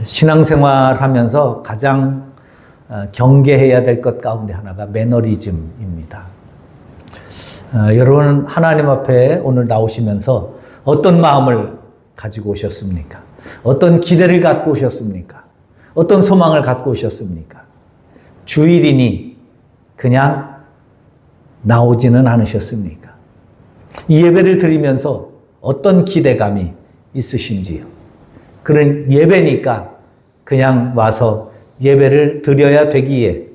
신앙생활 하면서 가장 경계해야 될 것 가운데 하나가 매너리즘입니다. 여러분 하나님 앞에 오늘 나오시면서 어떤 마음을 가지고 오셨습니까? 어떤 기대를 갖고 오셨습니까? 어떤 소망을 갖고 오셨습니까? 주일이니 그냥 나오지는 않으셨습니까? 이 예배를 드리면서 어떤 기대감이 있으신지요? 그런 예배니까 그냥 와서 예배를 드려야 되기에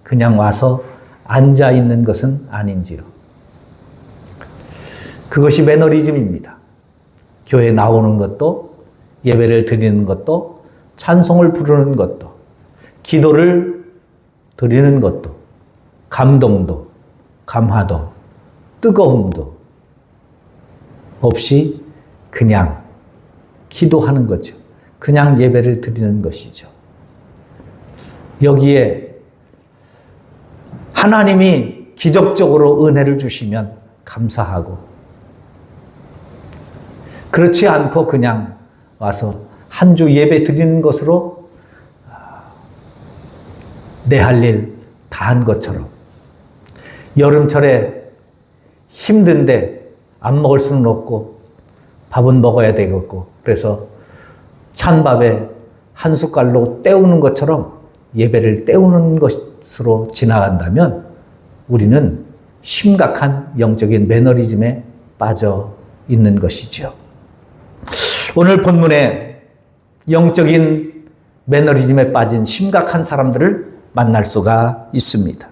그냥 와서 앉아 있는 것은 아닌지요? 그것이 매너리즘입니다. 교회에 나오는 것도, 예배를 드리는 것도, 찬송을 부르는 것도, 기도를 드리는 것도, 감동도, 감화도, 뜨거움도 없이 그냥 기도하는 거죠. 그냥 예배를 드리는 것이죠. 여기에 하나님이 기적적으로 은혜를 주시면 감사하고, 그렇지 않고 그냥 와서 한 주 예배 드리는 것으로 내 할 일 다 한 것처럼, 여름철에 힘든데 안 먹을 수는 없고 밥은 먹어야 되겠고, 그래서 찬밥에 한 숟갈로 때우는 것처럼 예배를 때우는 것으로 지나간다면 우리는 심각한 영적인 매너리즘에 빠져 있는 것이죠. 오늘 본문에 영적인 매너리즘에 빠진 심각한 사람들을 만날 수가 있습니다.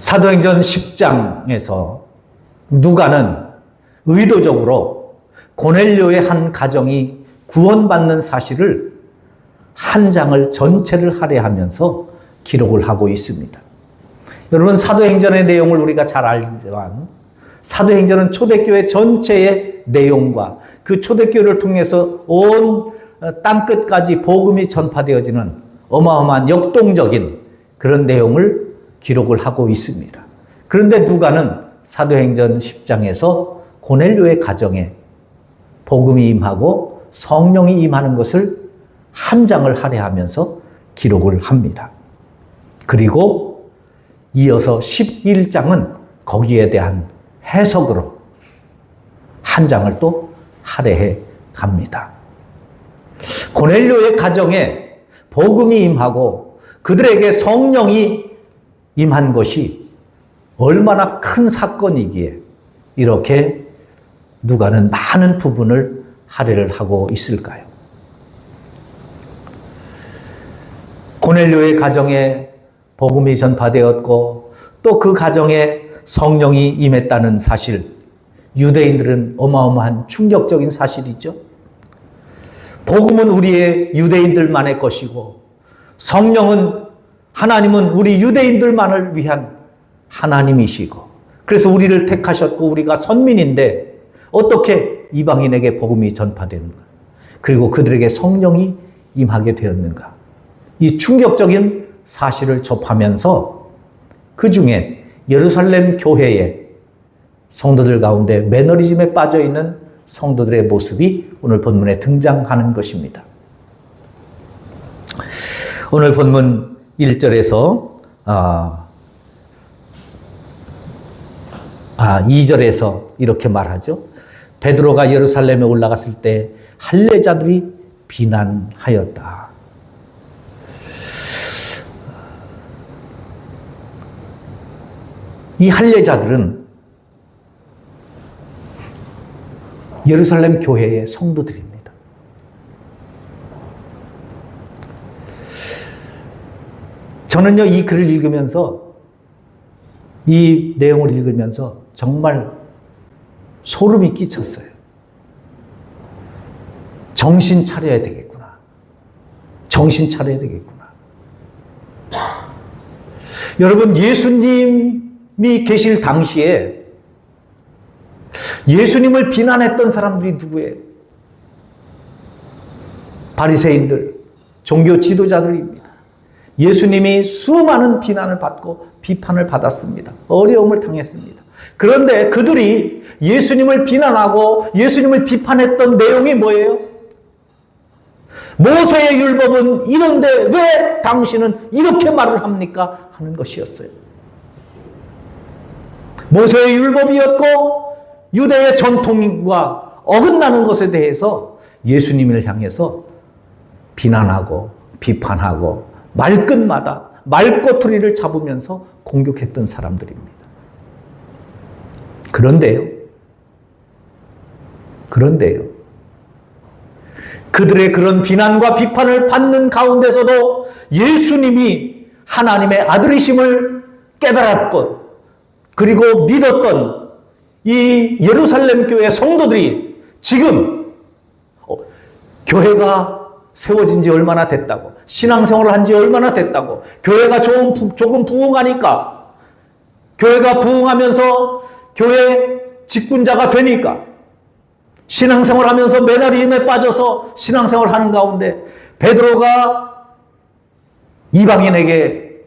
사도행전 10장에서 누가는 의도적으로 고넬료의 한 가정이 구원받는 사실을 한 장을 전체를 할애하면서 기록을 하고 있습니다. 여러분, 사도행전의 내용을 우리가 잘 알지만 사도행전은 초대교회 전체의 내용과 그 초대교회를 통해서 온 땅끝까지 복음이 전파되어지는 어마어마한 역동적인 그런 내용을 기록을 하고 있습니다. 그런데 누가는 사도행전 10장에서 고넬료의 가정에 복음이 임하고 성령이 임하는 것을 한 장을 할애하면서 기록을 합니다. 그리고 이어서 11장은 거기에 대한 해석으로 한 장을 또 할애해 갑니다. 고넬료의 가정에 복음이 임하고 그들에게 성령이 임한 것이 얼마나 큰 사건이기에 이렇게 누가는 많은 부분을 할애를 하고 있을까요? 고넬료의 가정에 복음이 전파되었고 또 그 가정에 성령이 임했다는 사실, 유대인들은 어마어마한 충격적인 사실이죠. 복음은 우리의 유대인들만의 것이고 성령은, 하나님은 우리 유대인들만을 위한 하나님이시고, 그래서 우리를 택하셨고 우리가 선민인데 어떻게 이방인에게 복음이 전파되는가? 그리고 그들에게 성령이 임하게 되었는가? 이 충격적인 사실을 접하면서 그 중에 예루살렘 교회의 성도들 가운데 매너리즘에 빠져있는 성도들의 모습이 오늘 본문에 등장하는 것입니다. 오늘 본문 1절에서 2절에서 이렇게 말하죠. 베드로가 예루살렘에 올라갔을 때 할례자들이 비난하였다. 이 할례자들은 예루살렘 교회의 성도들입니다. 저는요, 이 글을 읽으면서, 이 내용을 읽으면서 정말 소름이 끼쳤어요. 정신 차려야 되겠구나. 정신 차려야 되겠구나. 여러분, 예수님이 계실 당시에 예수님을 비난했던 사람들이 누구예요? 바리새인들, 종교 지도자들입니다. 예수님이 수많은 비난을 받고 비판을 받았습니다. 어려움을 당했습니다. 그런데 그들이 예수님을 비난하고 예수님을 비판했던 내용이 뭐예요? 모세의 율법은 이런데 왜 당신은 이렇게 말을 합니까? 하는 것이었어요. 모세의 율법이었고 유대의 전통과 어긋나는 것에 대해서 예수님을 향해서 비난하고 비판하고 말끝마다 말꼬투리를 잡으면서 공격했던 사람들입니다. 그런데요. 그들의 그런 비난과 비판을 받는 가운데서도 예수님이 하나님의 아들이심을 깨달았고 그리고 믿었던 이 예루살렘 교회 성도들이 지금 교회가 세워진 지 얼마나 됐다고, 신앙생활을 한 지 얼마나 됐다고, 교회가 조금 부흥하니까, 교회가 부흥하면서 교회 직분자가 되니까, 신앙생활 하면서 매너리즘에 빠져서 신앙생활 하는 가운데 베드로가 이방인에게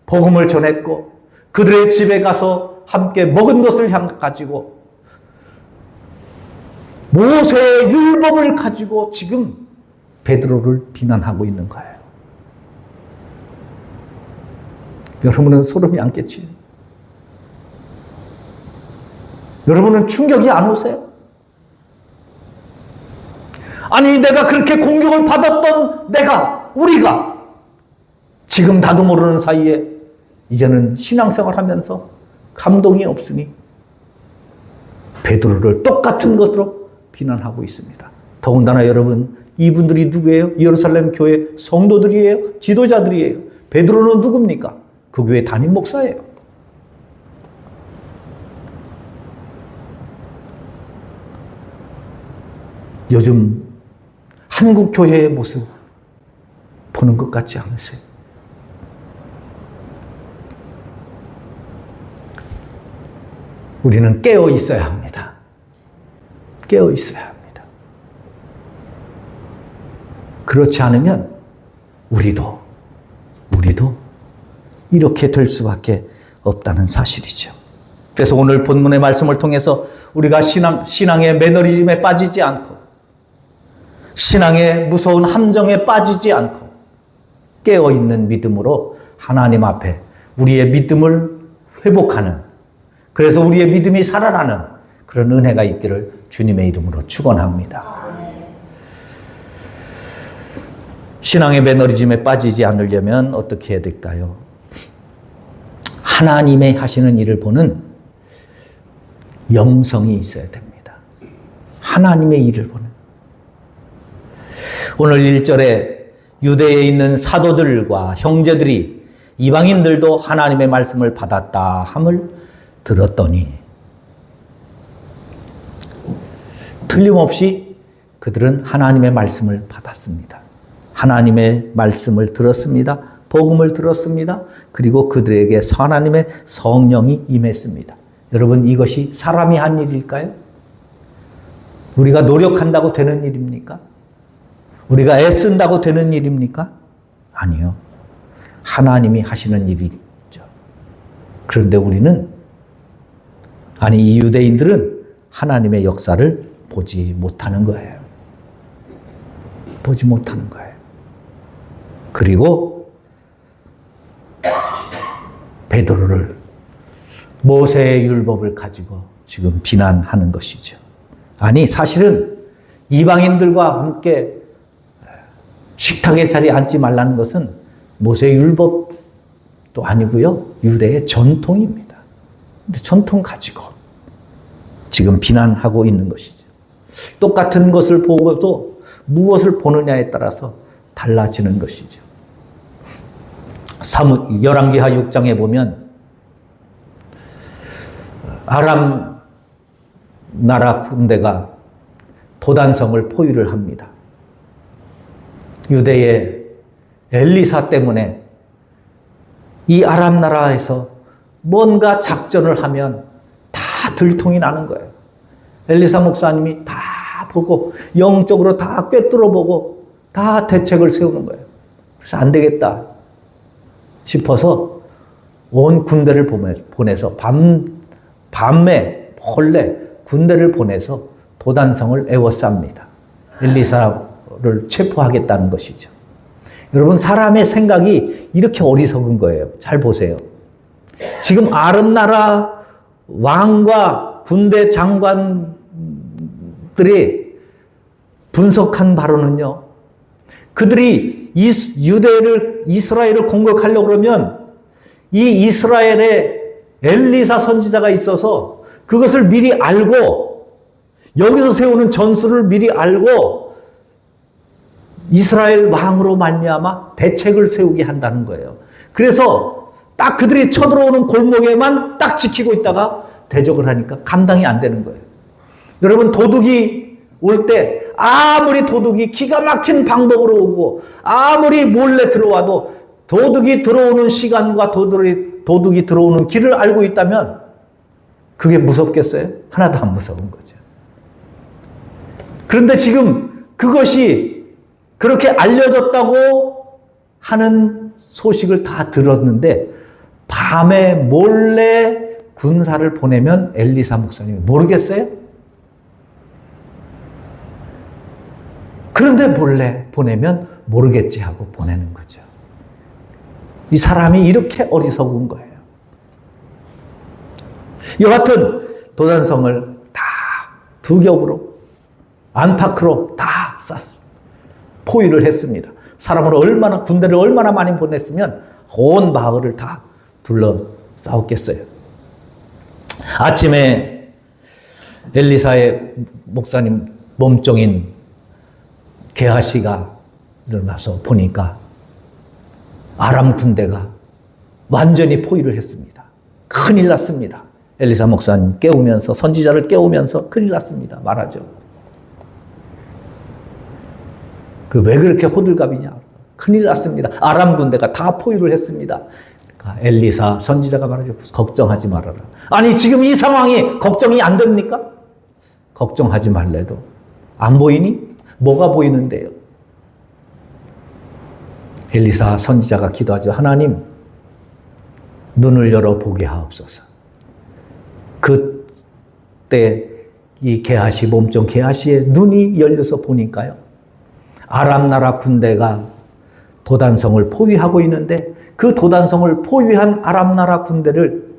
복음을 전했고 그들의 집에 가서 함께 먹은 것을 가지고 모세의 율법을 가지고 지금 베드로를 비난하고 있는 거예요. 여러분은 소름이 안 끼치죠? 여러분은 충격이 안 오세요? 아니 내가 그렇게 공격을 받았던 우리가 지금 나도 모르는 사이에 이제는 신앙생활 하면서 감동이 없으니 베드로를 똑같은 것으로 비난하고 있습니다. 더군다나 여러분 이분들이 누구예요? 예루살렘 교회 성도들이에요? 지도자들이에요? 베드로는 누굽니까? 그 교회 담임 목사예요. 요즘 한국 교회의 모습 보는 것 같지 않으세요? 우리는 깨어 있어야 합니다. 깨어 있어야 합니다. 그렇지 않으면 우리도 이렇게 될 수밖에 없다는 사실이죠. 그래서 오늘 본문의 말씀을 통해서 우리가 신앙의 매너리즘에 빠지지 않고 신앙의 무서운 함정에 빠지지 않고 깨어있는 믿음으로 하나님 앞에 우리의 믿음을 회복하는, 그래서 우리의 믿음이 살아나는 그런 은혜가 있기를 주님의 이름으로 축원합니다. 신앙의 매너리즘에 빠지지 않으려면 어떻게 해야 될까요? 하나님의 하시는 일을 보는 영성이 있어야 됩니다. 하나님의 일을 보는. 오늘 1절에 유대에 있는 사도들과 형제들이 이방인들도 하나님의 말씀을 받았다 함을 들었더니 틀림없이 그들은 하나님의 말씀을 받았습니다. 하나님의 말씀을 들었습니다. 복음을 들었습니다. 그리고 그들에게 하나님의 성령이 임했습니다. 여러분 이것이 사람이 한 일일까요? 우리가 노력한다고 되는 일입니까? 우리가 애쓴다고 되는 일입니까? 아니요. 하나님이 하시는 일이죠. 그런데 이 유대인들은 하나님의 역사를 보지 못하는 거예요. 보지 못하는 거예요. 그리고 베드로를 모세의 율법을 가지고 지금 비난하는 것이죠. 아니 사실은 이방인들과 함께 식탁의 자리에 앉지 말라는 것은 모세의 율법도 아니고요. 유대의 전통입니다. 근데 전통 가지고 지금 비난하고 있는 것이죠. 똑같은 것을 보고도 무엇을 보느냐에 따라서 달라지는 것이죠. 열왕기하 6장에 보면 아람 나라 군대가 도단성을 포위를 합니다. 유대의 엘리사 때문에 이 아람 나라에서 뭔가 작전을 하면 다 들통이 나는 거예요. 엘리사 목사님이 다 보고 영적으로 다 꿰뚫어 보고 다 대책을 세우는 거예요. 그래서 안 되겠다 싶어서 온 군대를 보내서 밤에 몰래 군대를 보내서 도단성을 에워쌉니다. 엘리사 바로를 체포하겠다는 것이죠. 여러분, 사람의 생각이 이렇게 어리석은 거예요. 잘 보세요. 지금 아람 나라 왕과 군대 장관들이 분석한 바로는요, 그들이 이스라엘을 공격하려고 그러면 이 이스라엘에 엘리사 선지자가 있어서 그것을 미리 알고, 여기서 세우는 전술을 미리 알고 이스라엘 왕으로 말미암아 대책을 세우게 한다는 거예요. 그래서 딱 그들이 쳐들어오는 골목에만 딱 지키고 있다가 대적을 하니까 감당이 안 되는 거예요. 여러분, 도둑이 올 때 아무리 도둑이 기가 막힌 방법으로 오고 아무리 몰래 들어와도 도둑이 들어오는 시간과 도둑이 들어오는 길을 알고 있다면 그게 무섭겠어요? 하나도 안 무서운 거죠. 그런데 지금 그것이 그렇게 알려졌다고 하는 소식을 다 들었는데 밤에 몰래 군사를 보내면 엘리사 목사님이 모르겠어요? 그런데 몰래 보내면 모르겠지 하고 보내는 거죠. 이 사람이 이렇게 어리석은 거예요. 여하튼 도단성을 다 두 겹으로 안팎으로 다 쐈습니다. 포위를 했습니다. 군대를 얼마나 많이 보냈으면 온 마을을 다 둘러싸웠겠어요. 아침에 엘리사의 목사님 몸종인 게하시가 일어나서 보니까 아람 군대가 완전히 포위를 했습니다. 큰일 났습니다. 엘리사 목사님 깨우면서, 선지자를 깨우면서 큰일 났습니다. 말하죠. 왜 그렇게 호들갑이냐? 큰일 났습니다. 아람 군대가 다 포위를 했습니다. 그러니까 엘리사 선지자가 말하죠. 걱정하지 말아라. 아니, 지금 이 상황이 걱정이 안 됩니까? 걱정하지 말래도 안 보이니? 뭐가 보이는데요? 엘리사 선지자가 기도하죠. 하나님, 눈을 열어 보게 하옵소서. 그때 이 게하시, 몸종 게하시의 눈이 열려서 보니까요, 아람 나라 군대가 도단성을 포위하고 있는데 그 도단성을 포위한 아람 나라 군대를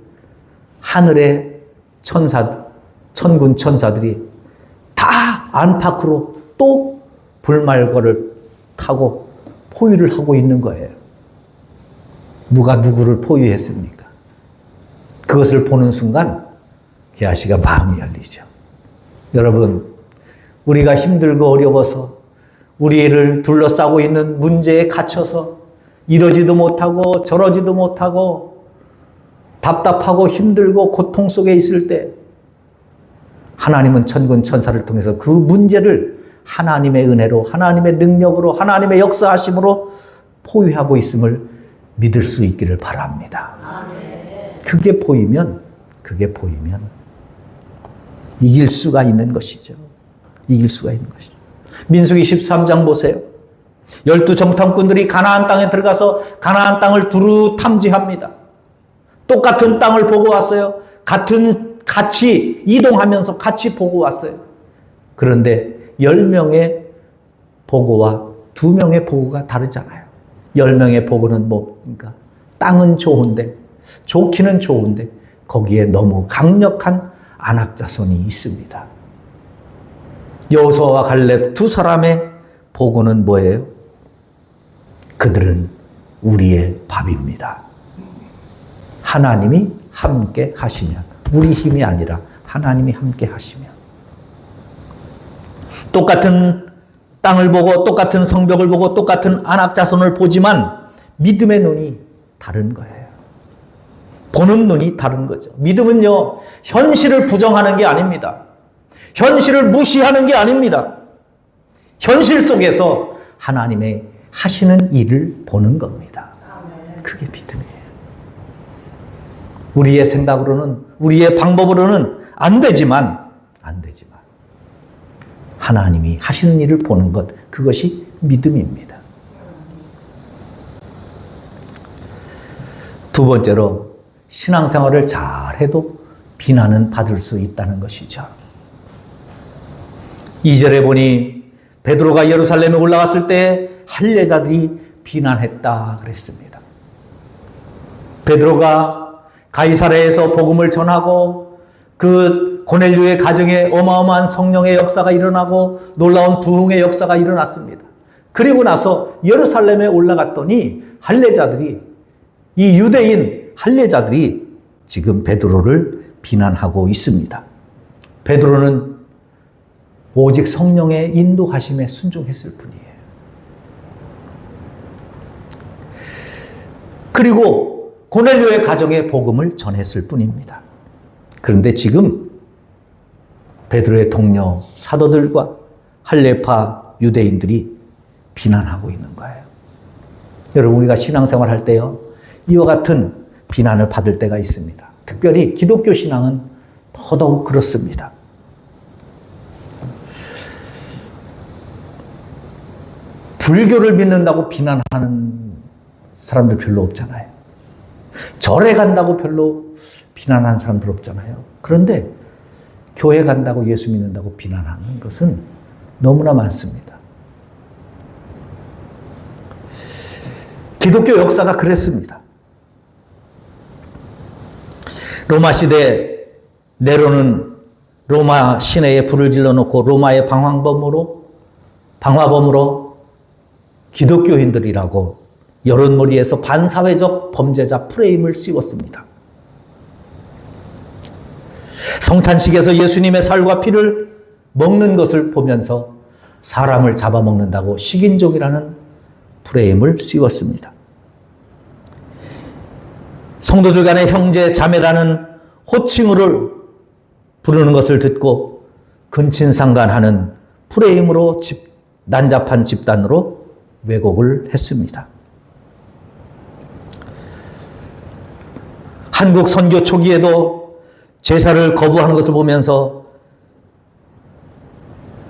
하늘의 천군 천사들이 다 안팎으로 또 불말거를 타고 포위를 하고 있는 거예요. 누가 누구를 포위했습니까? 그것을 보는 순간 게하시가 마음이 열리죠. 여러분, 우리가 힘들고 어려워서 우리를 둘러싸고 있는 문제에 갇혀서 이러지도 못하고 저러지도 못하고 답답하고 힘들고 고통 속에 있을 때 하나님은 천군 천사를 통해서 그 문제를 하나님의 은혜로, 하나님의 능력으로, 하나님의 역사하심으로 포위하고 있음을 믿을 수 있기를 바랍니다. 그게 보이면 이길 수가 있는 것이죠. 이길 수가 있는 것이죠. 민수기 13장 보세요. 12 정탐꾼들이 가나안 땅에 들어가서 가나안 땅을 두루 탐지합니다. 똑같은 땅을 보고 왔어요. 같이 이동하면서 같이 보고 왔어요. 그런데 10명의 보고와 2명의 보고가 다르잖아요. 10명의 보고는 그러니까 땅은 좋은데, 좋기는 좋은데 거기에 너무 강력한 안악자손이 있습니다. 여호수아와 갈렙 두 사람의 보고는 뭐예요? 그들은 우리의 밥입니다. 하나님이 함께 하시면, 우리 힘이 아니라 하나님이 함께 하시면. 똑같은 땅을 보고 똑같은 성벽을 보고 똑같은 안악자손을 보지만 믿음의 눈이 다른 거예요. 보는 눈이 다른 거죠. 믿음은요, 현실을 부정하는 게 아닙니다. 현실을 무시하는 게 아닙니다. 현실 속에서 하나님의 하시는 일을 보는 겁니다. 그게 믿음이에요. 우리의 생각으로는, 우리의 방법으로는 안 되지만 하나님이 하시는 일을 보는 것, 그것이 믿음입니다. 두 번째로, 신앙생활을 잘해도 비난은 받을 수 있다는 것이죠. 2절에 보니 베드로가 예루살렘에 올라갔을 때 할례자들이 비난했다 그랬습니다. 베드로가 가이사랴에서 복음을 전하고 그 고넬료의 가정에 어마어마한 성령의 역사가 일어나고 놀라운 부흥의 역사가 일어났습니다. 그리고 나서 예루살렘에 올라갔더니 할례자들이, 이 유대인 할례자들이 지금 베드로를 비난하고 있습니다. 베드로는 오직 성령의 인도하심에 순종했을 뿐이에요. 그리고 고넬료의 가정에 복음을 전했을 뿐입니다. 그런데 지금 베드로의 동료 사도들과 할례파 유대인들이 비난하고 있는 거예요. 여러분, 우리가 신앙생활 할 때요, 이와 같은 비난을 받을 때가 있습니다. 특별히 기독교 신앙은 더더욱 그렇습니다. 불교를 믿는다고 비난하는 사람들 별로 없잖아요. 절에 간다고 별로 비난하는 사람들 없잖아요. 그런데 교회 간다고 예수 믿는다고 비난하는 것은 너무나 많습니다. 기독교 역사가 그랬습니다. 로마 시대 네로는 로마 시내에 불을 질러놓고 로마의 방화범으로 기독교인들이라고 여론몰이에서 반사회적 범죄자 프레임을 씌웠습니다. 성찬식에서 예수님의 살과 피를 먹는 것을 보면서 사람을 잡아먹는다고 식인종이라는 프레임을 씌웠습니다. 성도들 간의 형제, 자매라는 호칭어를 부르는 것을 듣고 근친상간하는 프레임으로 난잡한 집단으로 왜곡을 했습니다. 한국 선교 초기에도 제사를 거부하는 것을 보면서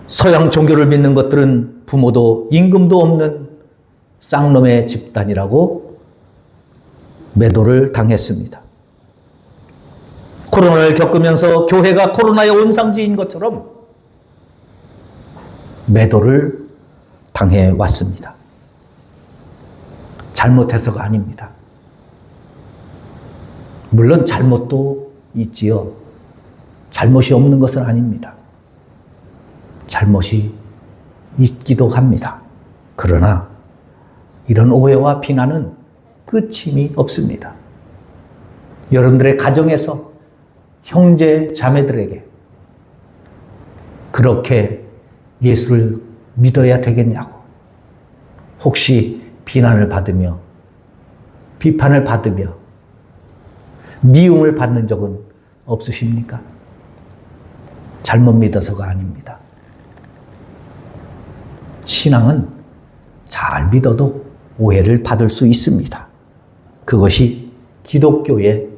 서양 종교를 믿는 것들은 부모도 임금도 없는 쌍놈의 집단이라고 매도를 당했습니다. 코로나를 겪으면서 교회가 코로나의 온상지인 것처럼 매도를 당해왔습니다. 잘못해서가 아닙니다. 물론 잘못도 있지요. 잘못이 없는 것은 아닙니다. 잘못이 있기도 합니다. 그러나 이런 오해와 비난은 끝임이 없습니다. 여러분들의 가정에서 형제 자매들에게 그렇게 예수를 믿어야 되겠냐고, 혹시 비난을 받으며 비판을 받으며 미움을 받는 적은 없으십니까? 잘못 믿어서가 아닙니다. 신앙은 잘 믿어도 오해를 받을 수 있습니다. 그것이 기독교의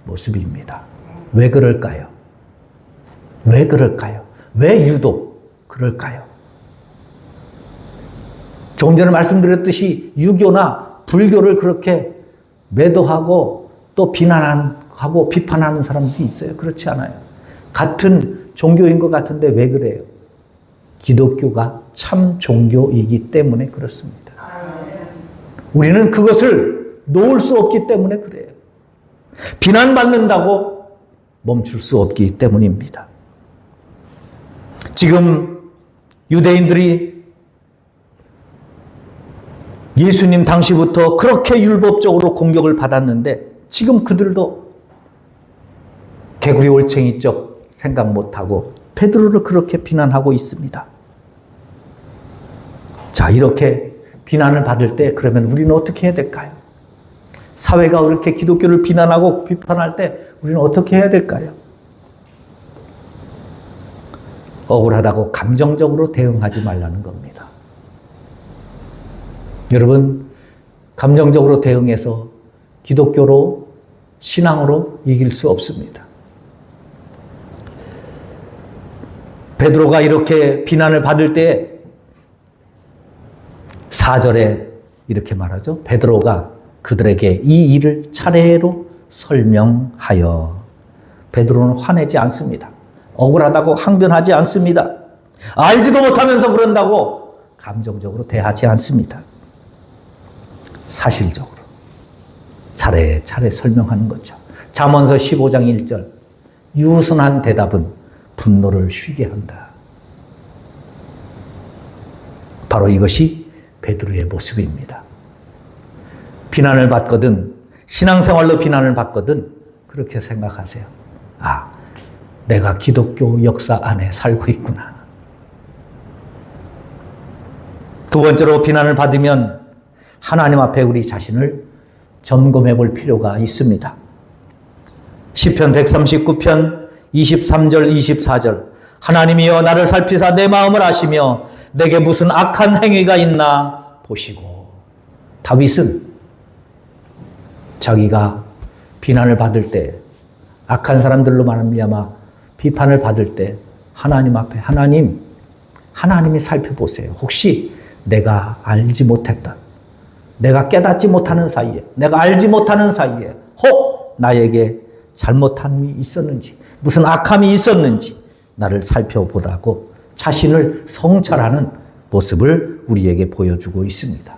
모습입니다. 왜 그럴까요? 왜 그럴까요? 왜 유독 그럴까요? 조금 전에 말씀드렸듯이 유교나 불교를 그렇게 매도하고 또 비난하고 비판하는 사람들이 있어요. 그렇지 않아요. 같은 종교인 것 같은데 왜 그래요? 기독교가 참 종교이기 때문에 그렇습니다. 우리는 그것을 놓을 수 없기 때문에 그래요. 비난받는다고 멈출 수 없기 때문입니다. 지금 유대인들이 예수님 당시부터 그렇게 율법적으로 공격을 받았는데 지금 그들도 개구리 올챙이적 생각 못하고 베드로를 그렇게 비난하고 있습니다. 자, 이렇게 비난을 받을 때 그러면 우리는 어떻게 해야 될까요? 사회가 이렇게 기독교를 비난하고 비판할 때 우리는 어떻게 해야 될까요? 억울하다고 감정적으로 대응하지 말라는 겁니다. 여러분, 감정적으로 대응해서 기독교로, 신앙으로 이길 수 없습니다. 베드로가 이렇게 비난을 받을 때 4절에 이렇게 말하죠. 베드로가 그들에게 이 일을 차례로 설명하여. 베드로는 화내지 않습니다. 억울하다고 항변하지 않습니다. 알지도 못하면서 그런다고 감정적으로 대하지 않습니다. 사실적으로 차례차례 설명하는 거죠. 잠언서 15장 1절 유순한 대답은 분노를 쉬게 한다. 바로 이것이 베드로의 모습입니다. 비난을 받거든 신앙생활로 비난을 받거든 그렇게 생각하세요. 아, 내가 기독교 역사 안에 살고 있구나. 두 번째로 비난을 받으면 하나님 앞에 우리 자신을 점검해 볼 필요가 있습니다. 시편 139편 23절 24절 하나님이여 나를 살피사 내 마음을 아시며 내게 무슨 악한 행위가 있나 보시고. 다윗은 자기가 비난을 받을 때 악한 사람들로 말미암아 비판을 받을 때 하나님 앞에 하나님이 살펴보세요. 혹시 내가 알지 못했던, 내가 깨닫지 못하는 사이에, 내가 알지 못하는 사이에 혹 나에게 잘못함이 있었는지, 무슨 악함이 있었는지 나를 살펴보라고 자신을 성찰하는 모습을 우리에게 보여주고 있습니다.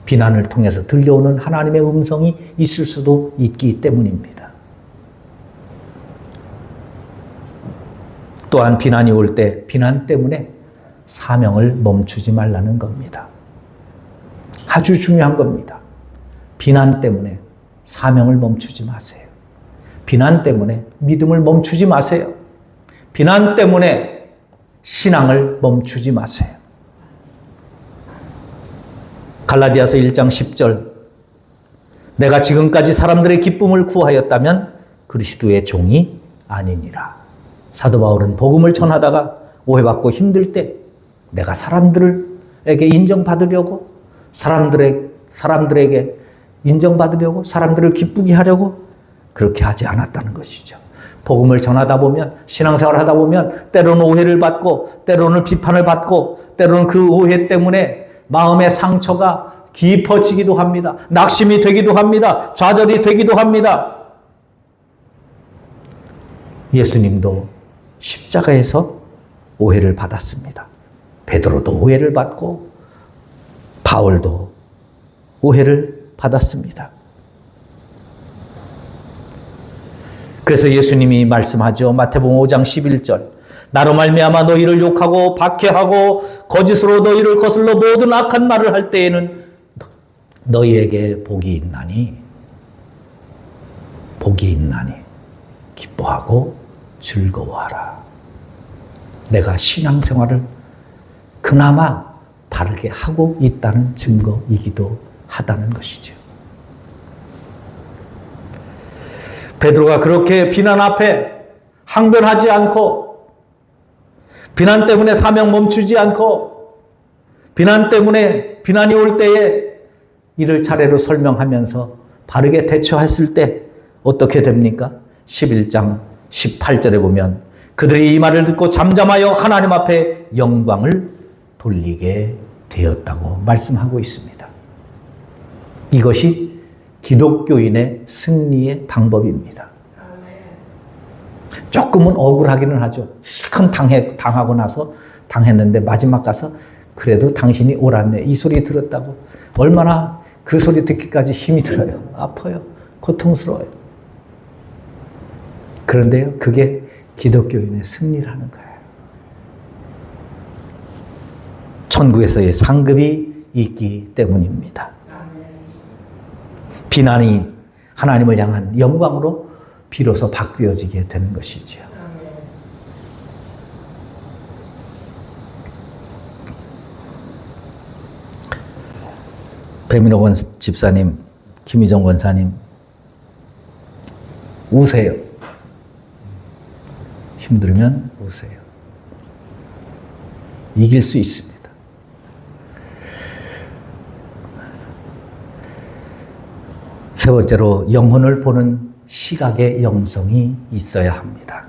비난을 통해서 들려오는 하나님의 음성이 있을 수도 있기 때문입니다. 또한 비난이 올 때 비난 때문에 사명을 멈추지 말라는 겁니다. 아주 중요한 겁니다. 비난 때문에 사명을 멈추지 마세요. 비난 때문에 믿음을 멈추지 마세요. 비난 때문에 신앙을 멈추지 마세요. 갈라디아서 1장 10절 내가 지금까지 사람들의 기쁨을 구하였다면 그리스도의 종이 아니니라. 사도 바울은 복음을 전하다가 오해받고 힘들 때 내가 사람들에게 인정받으려고 사람들에게 인정받으려고 사람들을 기쁘게 하려고 그렇게 하지 않았다는 것이죠. 복음을 전하다 보면 신앙생활을 하다 보면 때로는 오해를 받고 때로는 비판을 받고 때로는 그 오해 때문에 마음의 상처가 깊어지기도 합니다. 낙심이 되기도 합니다. 좌절이 되기도 합니다. 예수님도 십자가에서 오해를 받았습니다. 베드로도 오해를 받고 바울도 오해를 받았습니다. 그래서 예수님이 말씀하죠. 마태복음 5장 11절 나로 말미암아 너희를 욕하고 박해하고 거짓으로 너희를 거슬러 모든 악한 말을 할 때에는 너희에게 복이 있나니 기뻐하고 즐거워하라. 내가 신앙생활을 그나마 바르게 하고 있다는 증거이기도 하다는 것이죠. 베드로가 그렇게 비난 앞에 항변하지 않고 비난 때문에 사명 멈추지 않고 비난 때문에 비난이 올 때에 이를 차례로 설명하면서 바르게 대처했을 때 어떻게 됩니까? 11장 18절에 보면 그들이 이 말을 듣고 잠잠하여 하나님 앞에 영광을 돌리게 되었다고 말씀하고 있습니다. 이것이 기독교인의 승리의 방법입니다. 조금은 억울하기는 하죠. 실컷 당하고 나서 당했는데 마지막 가서 그래도 당신이 옳았네 이 소리 들었다고 얼마나 그 소리 듣기까지 힘이 들어요. 아파요. 고통스러워요. 그런데요, 그게 기독교인의 승리라는 거예요. 천국에서의 상급이 있기 때문입니다. 비난이 하나님을 향한 영광으로 비로소 바뀌어지게 되는 것이죠. 배민호 집사님, 김희정 권사님 우세요. 힘들면 우세요. 이길 수 있습니다. 세 번째로 영혼을 보는 시각의 영성이 있어야 합니다.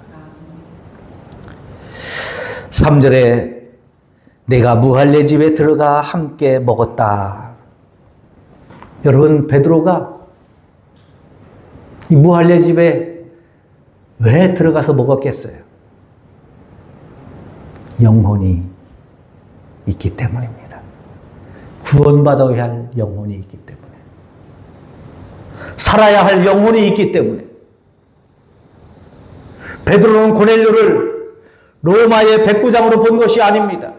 3절에 내가 무할례 집에 들어가 함께 먹었다. 여러분, 베드로가 이 무할례 집에 왜 들어가서 먹었겠어요? 영혼이 있기 때문입니다. 구원받아야 할 영혼이 있기 때문에, 살아야 할 영혼이 있기 때문에. 베드로는 고넬료를 로마의 백부장으로 본 것이 아닙니다.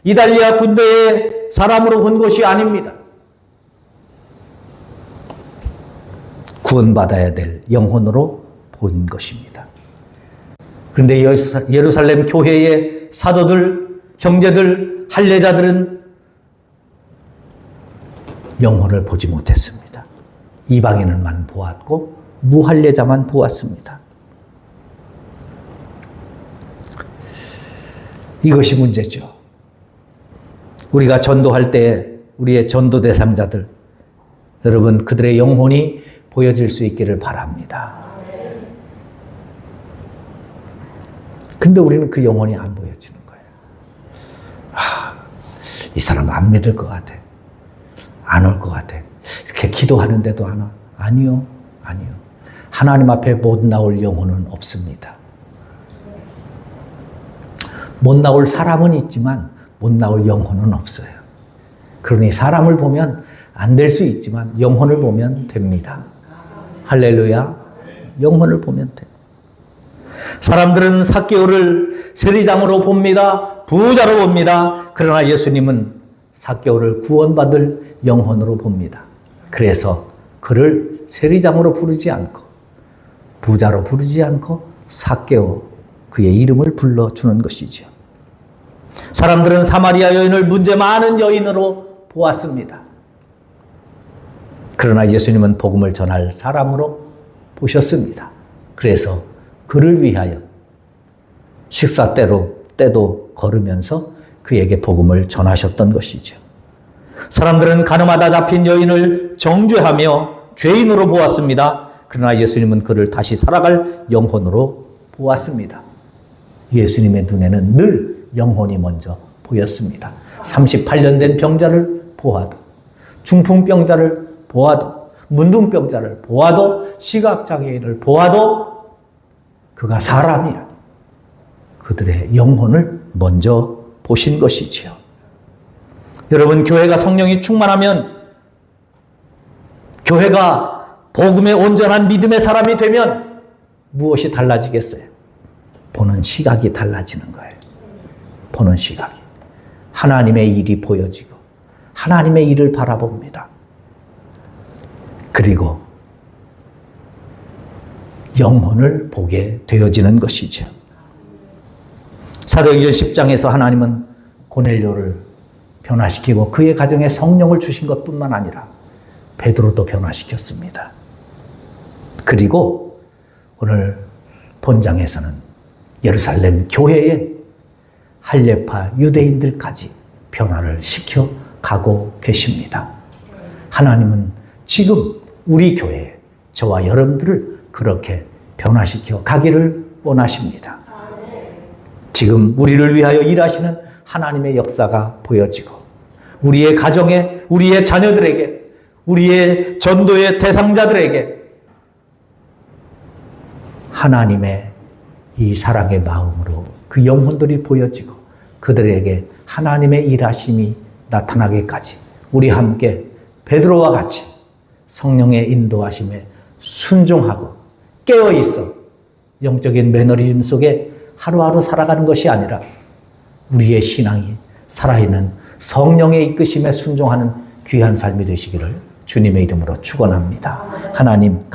이달리아 군대의 사람으로 본 것이 아닙니다. 구원받아야 될 영혼으로 본 것입니다. 그런데 예루살렘 교회의 사도들, 형제들, 할례자들은 영혼을 보지 못했습니다. 이방인을만 보았고 무할례자만 보았습니다. 이것이 문제죠. 우리가 전도할 때 우리의 전도 대상자들, 여러분 그들의 영혼이 보여질 수 있기를 바랍니다. 근데 우리는 그 영혼이 안 보여지는 거예요. 이 사람 안 믿을 것 같아. 안 올 것 같아. 이렇게 기도하는데도 안 와. 아니요. 하나님 앞에 못 나올 영혼은 없습니다. 못 나올 사람은 있지만 못 나올 영혼은 없어요. 그러니 사람을 보면 안 될 수 있지만 영혼을 보면 됩니다. 할렐루야. 영혼을 보면 돼. 사람들은 삭개오를 세리장으로 봅니다. 부자로 봅니다. 그러나 예수님은 삭개오를 구원받을 영혼으로 봅니다. 그래서 그를 세리장으로 부르지 않고 부자로 부르지 않고 삭개오, 그의 이름을 불러주는 것이죠. 사람들은 사마리아 여인을 문제 많은 여인으로 보았습니다. 그러나 예수님은 복음을 전할 사람으로 보셨습니다. 그래서 그를 위하여 식사 때도 걸으면서 그에게 복음을 전하셨던 것이죠. 사람들은 가늠하다 잡힌 여인을 정죄하며 죄인으로 보았습니다. 그러나 예수님은 그를 다시 살아갈 영혼으로 보았습니다. 예수님의 눈에는 늘 영혼이 먼저 보였습니다. 38년 된 병자를 보아도, 중풍병자를 보아도, 문둥병자를 보아도, 시각장애인을 보아도 그가 사람이야. 그들의 영혼을 먼저 보신 것이지요. 여러분, 교회가 성령이 충만하면, 교회가 복음의 온전한 믿음의 사람이 되면 무엇이 달라지겠어요? 보는 시각이 달라지는 거예요. 보는 시각이. 하나님의 일이 보여지고 하나님의 일을 바라봅니다. 그리고 영혼을 보게 되어지는 것이죠. 사도행전 10장에서 하나님은 고넬료를 변화시키고 그의 가정에 성령을 주신 것뿐만 아니라 베드로도 변화시켰습니다. 그리고 오늘 본장에서는 예루살렘 교회에 할례파 유대인들까지 변화를 시켜 가고 계십니다. 하나님은 지금 우리 교회에 저와 여러분들을 그렇게 변화시켜 가기를 원하십니다. 지금 우리를 위하여 일하시는 하나님의 역사가 보여지고 우리의 가정에, 우리의 자녀들에게, 우리의 전도의 대상자들에게 하나님의 이 사랑의 마음으로 그 영혼들이 보여지고 그들에게 하나님의 일하심이 나타나기까지 우리 함께 베드로와 같이 성령의 인도하심에 순종하고 깨어있어 영적인 매너리즘 속에 하루하루 살아가는 것이 아니라 우리의 신앙이 살아있는 성령의 이끄심에 순종하는 귀한 삶이 되시기를 주님의 이름으로 축원합니다. 하나님